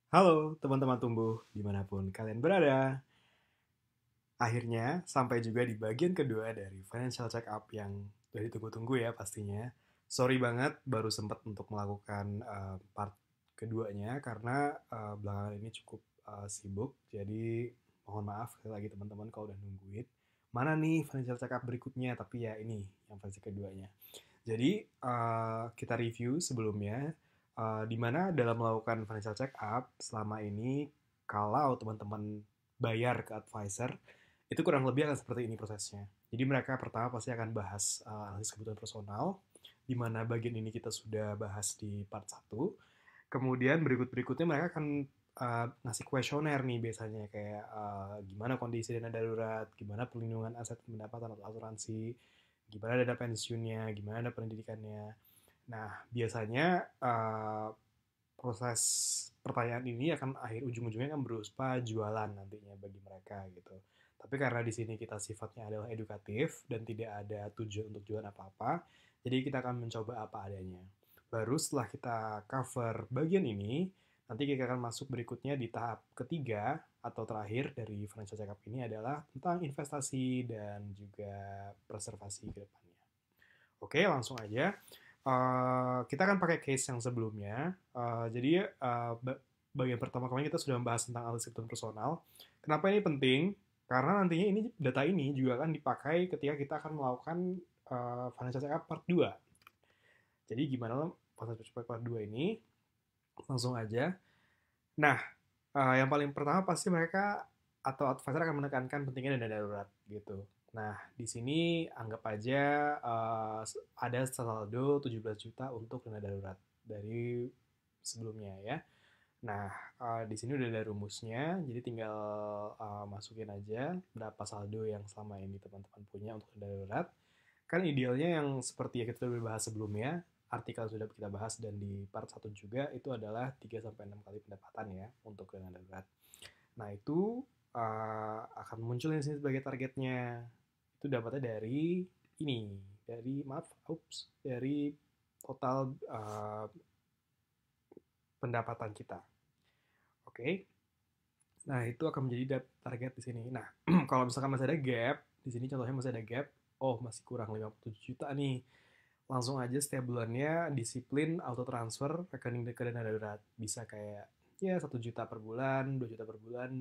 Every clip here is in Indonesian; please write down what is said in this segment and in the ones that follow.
Halo teman-teman tumbuh dimanapun kalian berada. Akhirnya sampai juga di bagian kedua dari Financial Check Up yang udah ditunggu-tunggu ya pastinya. Sorry banget baru sempat untuk melakukan part keduanya karena belakangan ini cukup sibuk. Jadi mohon maaf sekali lagi teman-teman kalau udah nungguin. Mana nih Financial Check Up berikutnya? Tapi ya ini yang versi keduanya. Jadi kita review sebelumnya di mana dalam melakukan financial check up selama ini kalau teman-teman bayar ke advisor itu kurang lebih akan seperti ini prosesnya. Jadi mereka pertama pasti akan bahas analisis kebutuhan personal, di mana bagian ini kita sudah bahas di part satu. Kemudian berikutnya mereka akan ngasih kuesioner nih biasanya kayak gimana kondisi dana darurat, gimana perlindungan aset pendapatan atau asuransi, gimana dana pensiunnya, gimana dana pendidikannya. Nah, biasanya proses pertanyaan ini akan akhir ujung-ujungnya akan berupa jualan nantinya bagi mereka gitu. Tapi karena di sini kita sifatnya adalah edukatif dan tidak ada tujuan untuk jualan apa-apa, jadi kita akan mencoba apa adanya. Baru setelah kita cover bagian ini, nanti kita akan masuk berikutnya di tahap ketiga atau terakhir dari financial check up ini adalah tentang investasi dan juga preservasi ke depannya. Oke, langsung aja. Kita akan pakai case yang sebelumnya. Jadi bagian pertama kemarin kita sudah membahas tentang analisis kebutuhan personal. Kenapa ini penting? Karena nantinya ini data ini juga akan dipakai ketika kita akan melakukan financial check up part 2. Jadi gimana financial check up part 2 ini? Langsung aja. Nah, yang paling pertama pasti mereka atau advisor akan menekankan pentingnya dana darurat gitu. Nah, di sini anggap aja ada saldo 17 juta untuk dana darurat dari sebelumnya ya. Nah, di sini udah ada rumusnya, jadi tinggal masukin aja berapa saldo yang selama ini teman-teman punya untuk dana darurat. Kan idealnya yang seperti yang kita sudah bahas sebelumnya, artikel sudah kita bahas dan di part satu juga itu adalah 3 sampai 6 kali pendapatan ya untuk dana darurat. Nah, itu akan muncul di sini sebagai targetnya. Itu dapatnya dari ini, dari total pendapatan kita. Oke. Nah, itu akan menjadi target di sini. Nah, kalau misalkan masih ada gap, di sini contohnya masih ada gap, oh masih kurang 57 juta nih. Langsung aja setiap bulannya disiplin auto transfer rekening ke dana darurat. Bisa kayak ya 1 juta per bulan, 2 juta per bulan,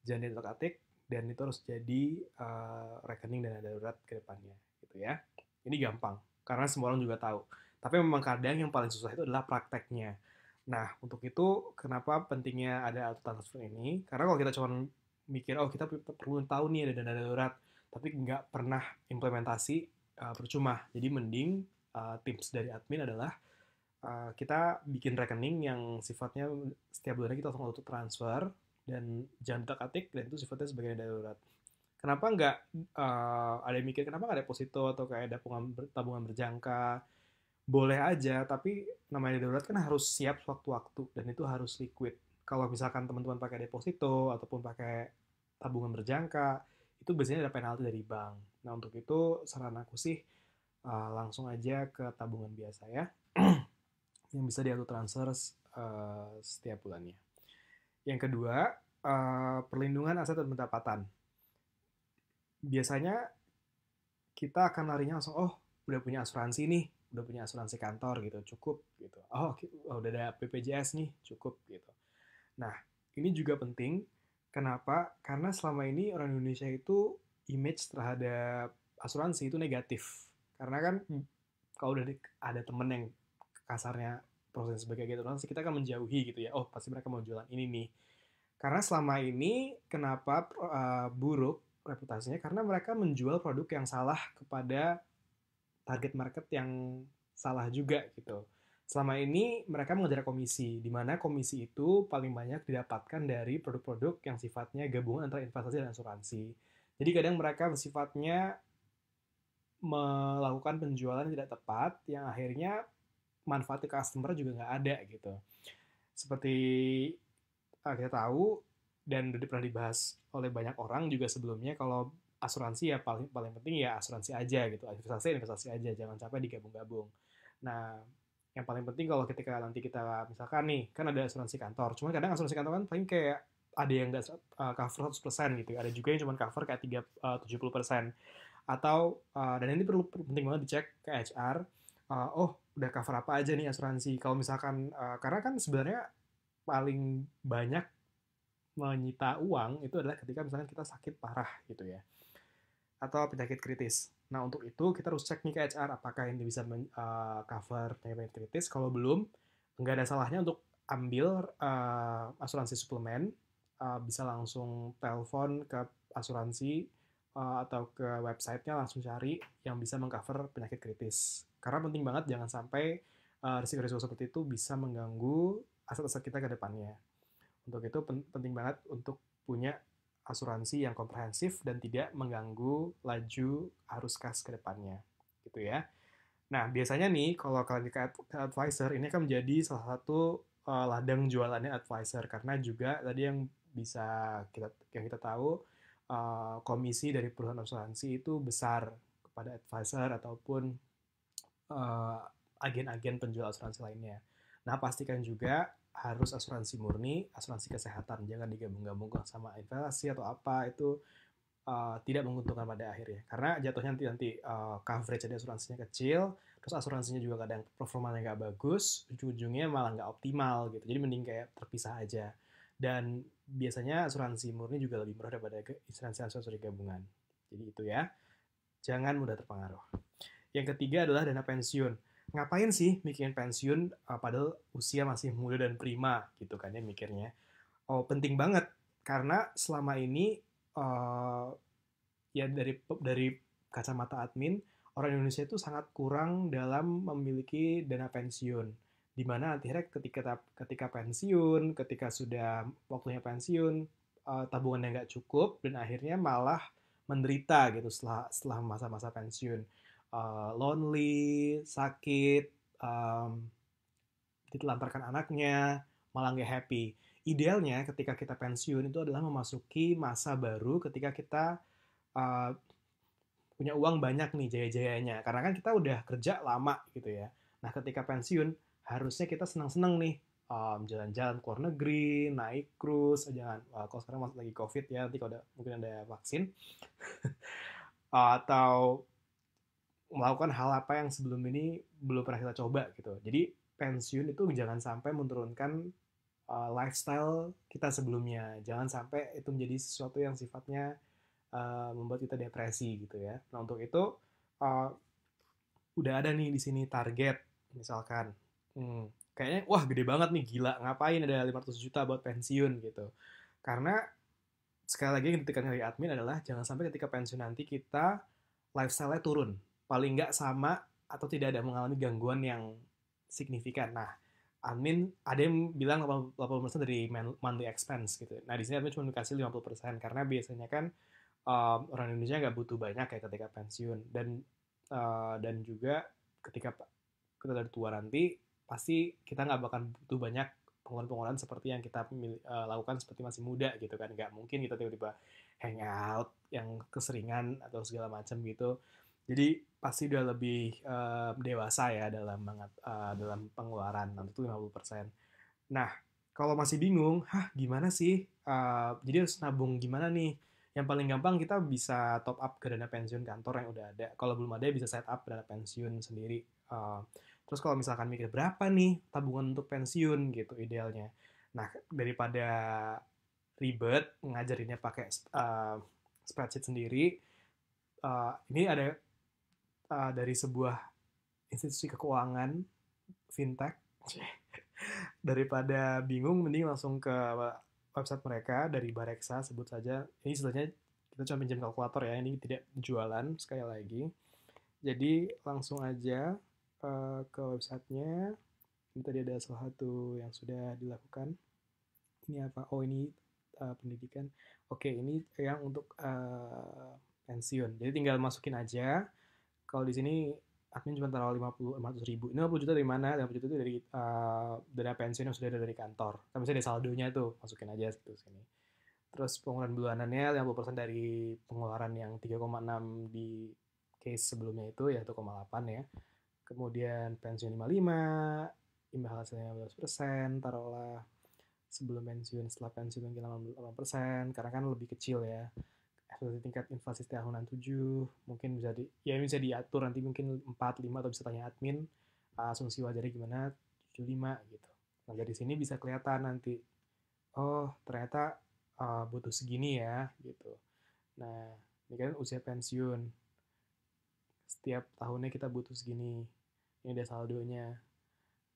jangan diotak-atik, dan itu harus jadi rekening dana darurat ke depannya gitu ya. Ini gampang karena semua orang juga tahu. Tapi memang kadang yang paling susah itu adalah prakteknya. Nah, untuk itu kenapa pentingnya ada auto transfer ini? Karena kalau kita cuma mikir, oh kita perlu tahu nih ada dana darurat, tapi nggak pernah implementasi, percuma. Jadi mending tips dari admin adalah kita bikin rekening yang sifatnya setiap bulannya kita langsung auto transfer dan jangan atik dan itu sifatnya sebagai dana darurat. Kenapa nggak ada yang mikir kenapa nggak deposito atau kayak ada tabungan berjangka? Boleh aja, tapi namanya darurat kan harus siap sewaktu-waktu dan itu harus liquid. Kalau misalkan teman-teman pakai deposito ataupun pakai tabungan berjangka, itu biasanya ada penalti dari bank. Nah, untuk itu saran aku sih langsung aja ke tabungan biasa ya, yang bisa diauto transfer setiap bulannya. Yang kedua, perlindungan aset dan pendapatan. Biasanya kita akan larinya langsung, oh udah punya asuransi nih, udah punya asuransi kantor gitu, cukup gitu. Udah ada BPJS nih, cukup gitu. Nah, ini juga penting. Kenapa? Karena selama ini orang Indonesia itu image terhadap asuransi itu negatif. Karena kan kalau udah ada temen yang kasarnya proses sebagai agen asuransi, kita akan menjauhi gitu ya. Oh, pasti mereka mau jualan ini nih. Karena selama ini kenapa buruk reputasinya? Karena mereka menjual produk yang salah kepada target market yang salah juga gitu. Selama ini mereka mengejar komisi, di mana komisi itu paling banyak didapatkan dari produk-produk yang sifatnya gabungan antara investasi dan asuransi. Jadi kadang mereka sifatnya melakukan penjualan yang tidak tepat, yang akhirnya manfaat ke customer juga nggak ada gitu. Seperti kita tahu dan udah pernah dibahas oleh banyak orang juga sebelumnya kalau asuransi ya paling paling penting ya asuransi aja gitu investasi investasi aja jangan sampai digabung-gabung. Nah, Yang paling penting kalau ketika nanti kita misalkan nih, kan ada asuransi kantor. Cuma kadang asuransi kantor kan paling kayak ada yang nggak cover 100% gitu. Ada juga yang cuma cover kayak 70%. Atau dan ini penting banget dicek ke HR. Oh, udah cover apa aja nih asuransi? Kalau misalkan karena kan sebenarnya paling banyak menyita uang itu adalah ketika misalkan kita sakit parah gitu ya, atau penyakit kritis. Nah, untuk itu kita harus cek nih ke HR apakah ini bisa cover penyakit kritis. Kalau belum, nggak ada salahnya untuk ambil asuransi suplemen. Bisa langsung telepon ke asuransi atau ke websitenya langsung cari yang bisa mengcover penyakit kritis. Karena penting banget jangan sampai risiko-risiko seperti itu bisa mengganggu aset-aset kita ke depannya. Untuk itu penting banget untuk punya asuransi yang komprehensif dan tidak mengganggu laju arus kas ke depannya. Gitu ya. Nah, biasanya nih kalau kalian ke advisor, ini akan menjadi salah satu ladang jualannya advisor karena juga tadi yang bisa kita tahu komisi dari perusahaan asuransi itu besar kepada advisor ataupun eh, agen-agen penjual asuransi lainnya. Nah, pastikan juga harus asuransi murni, asuransi kesehatan. Jangan digabung-gabungkan sama investasi atau apa, itu tidak menguntungkan pada akhirnya. Karena jatuhnya nanti coverage dari asuransinya kecil, terus asuransinya juga kadang performanya nggak bagus, ujung-ujungnya malah nggak optimal gitu. Jadi mending kayak terpisah aja. Dan biasanya asuransi murni juga lebih murah daripada asuransi gabungan. Jadi itu ya, jangan mudah terpengaruh. Yang ketiga adalah dana pensiun. Ngapain sih mikirin pensiun padahal usia masih muda dan prima gitu kan ya mikirnya. Oh, penting banget karena selama ini uh, ya dari kacamata admin, orang Indonesia itu sangat kurang dalam memiliki dana pensiun. Di mana akhirnya ketika pensiun, ketika sudah waktunya pensiun, tabungannya nggak cukup dan akhirnya malah menderita gitu setelah masa-masa pensiun. Lonely, sakit, ditelantarkan anaknya, malah nggak happy. Idealnya ketika kita pensiun itu adalah memasuki masa baru ketika kita uh, punya uang banyak nih jaya-jayanya. Karena kan kita udah kerja lama gitu ya. Nah ketika pensiun harusnya kita senang-senang nih jalan-jalan ke luar negeri, naik cruise, jangan kalau sekarang masih lagi covid ya, nanti kalau mungkin ada vaksin atau melakukan hal apa yang sebelum ini belum pernah kita coba gitu. Jadi pensiun itu jangan sampai menurunkan lifestyle kita sebelumnya. Jangan sampai itu menjadi sesuatu yang sifatnya membuat kita depresi gitu ya. Nah untuk itu uh, udah ada nih di sini target misalkan, kayaknya wah gede banget nih gila ngapain ada 500 juta buat pensiun gitu. Karena sekali lagi yang ditekan dari admin adalah jangan sampai ketika pensiun nanti kita lifestyle-nya turun. Paling nggak sama atau tidak ada mengalami gangguan yang signifikan. Nah, admin ada yang bilang 80% dari monthly expense gitu. Nah, di sini admin cuma dikasih 50% karena biasanya kan orang Indonesia nggak butuh banyak ya ketika pensiun dan juga ketika kita udah tua nanti pasti kita nggak bakal butuh banyak pengeluaran-pengeluaran seperti yang kita lakukan seperti masih muda gitu kan. Nggak mungkin kita tiba-tiba hangout yang keseringan atau segala macam gitu. Jadi pasti udah lebih dewasa ya dalam pengeluaran, nanti itu 50%. Nah, kalau masih bingung, hah gimana sih? Jadi harus nabung gimana nih? Yang paling gampang kita bisa top up ke dana pensiun kantor yang udah ada. Kalau belum ada bisa set up dana pensiun sendiri. Uh, Terus kalau misalkan mikir berapa nih tabungan untuk pensiun gitu idealnya. Nah, daripada ribet ngajarinnya pakai spreadsheet sendiri, ini ada dari sebuah institusi keuangan fintech. Daripada bingung mending langsung ke website mereka dari Bareksa sebut saja. Ini istilahnya kita cuma pinjam kalkulator ya, ini tidak jualan sekali lagi. Jadi langsung aja ke websitenya. Ini tadi ada salah satu yang sudah dilakukan. Ini apa? Oh ini pendidikan. Oke, ini yang untuk pensiun. Jadi tinggal masukin aja. Kalau di sini admin cuma taruh 500 ribu. Ini 50 juta dari mana? 50 juta itu dari dana pensiun yang sudah ada dari kantor. Tapi misalnya ada saldonya tuh, masukin aja gitu sini. Terus pengeluaran bulanannya 50% dari pengeluaran yang 3,6 di case sebelumnya itu ya 1,8 ya. Kemudian pensiun 55, imbal hasilnya 15%, taruhlah sebelum pensiun, setelah pensiun mungkin 8%, karena kan lebih kecil ya. Ekspektasi tingkat inflasi tahunan 7, mungkin bisa diatur nanti mungkin 4, 5 atau bisa tanya admin, asumsi wajarnya gimana, 75 gitu. Nah, dari sini bisa kelihatan nanti, oh ternyata butuh segini ya gitu. Nah, ini kan usia pensiun. Setiap tahunnya kita butuh segini. Ini ada saldonya.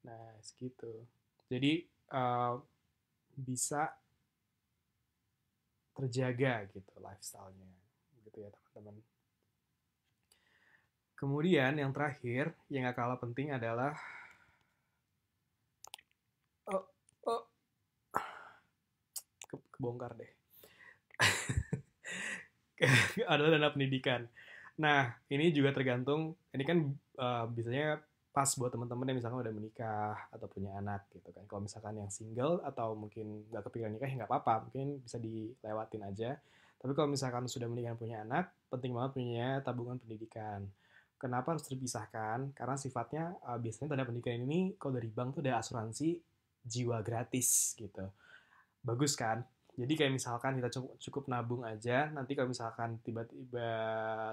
Nah, segitu. Jadi uh, bisa terjaga gitu lifestyle-nya. Gitu ya teman-teman. Kemudian yang terakhir, yang gak kalah penting adalah oh, oh, kebongkar deh. Adalah dana pendidikan. Nah, ini juga tergantung, ini kan biasanya pas buat teman-teman yang misalkan udah menikah atau punya anak gitu kan. Kalau misalkan yang single atau mungkin nggak kepikiran nikah ya nggak apa-apa, mungkin bisa dilewatin aja. Tapi kalau misalkan sudah menikah dan punya anak, penting banget punya tabungan pendidikan. Kenapa harus terpisahkan? Karena sifatnya biasanya dana pendidikan ini kalau dari bank tuh ada asuransi jiwa gratis gitu. Bagus kan? Jadi kayak misalkan kita cukup nabung aja, nanti kalau misalkan tiba-tiba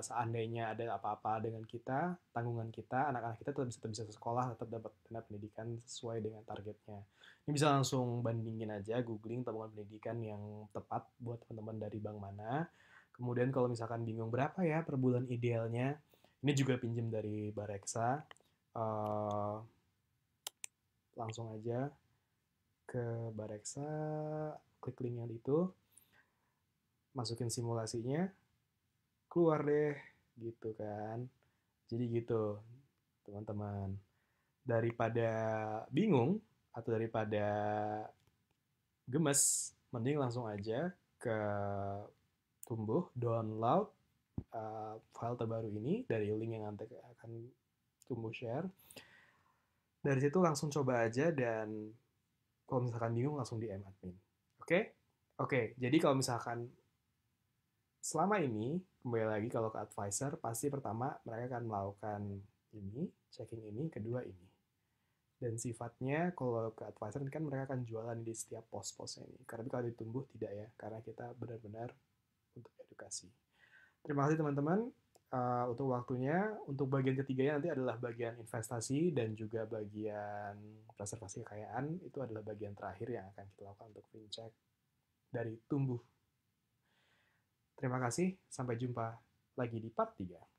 seandainya ada apa-apa dengan kita, tanggungan kita, anak-anak kita tetap bisa sekolah, tetap dapat dana pendidikan sesuai dengan targetnya. Ini bisa langsung bandingin aja, googling tabungan pendidikan yang tepat buat teman-teman dari bank mana. Kemudian kalau misalkan bingung berapa ya per bulan idealnya, ini juga pinjam dari Bareksa. Uh, Langsung aja ke Bareksa, klik link yang itu, masukin simulasinya, keluar deh, gitu kan. Jadi gitu, teman-teman. Daripada bingung, atau daripada gemes, mending langsung aja ke Tumbuh, download file terbaru ini dari link yang nanti akan Tumbuh share. Dari situ langsung coba aja dan kalau misalkan bingung langsung DM admin. Oke? Oke, jadi kalau misalkan selama ini, kembali lagi kalau ke advisor, pasti pertama mereka akan melakukan ini, checking ini, kedua ini. Dan sifatnya kalau ke advisor kan mereka akan jualan di setiap pos-posnya ini. Karena kalau ditumbuh tidak ya, karena kita benar-benar untuk edukasi. Terima kasih teman-teman untuk waktunya. Untuk bagian ketiganya nanti adalah bagian investasi dan juga bagian preservasi kekayaan. Itu adalah bagian terakhir yang akan kita lakukan untuk FinCheck dari Tumbuh. Terima kasih, sampai jumpa lagi di part 3.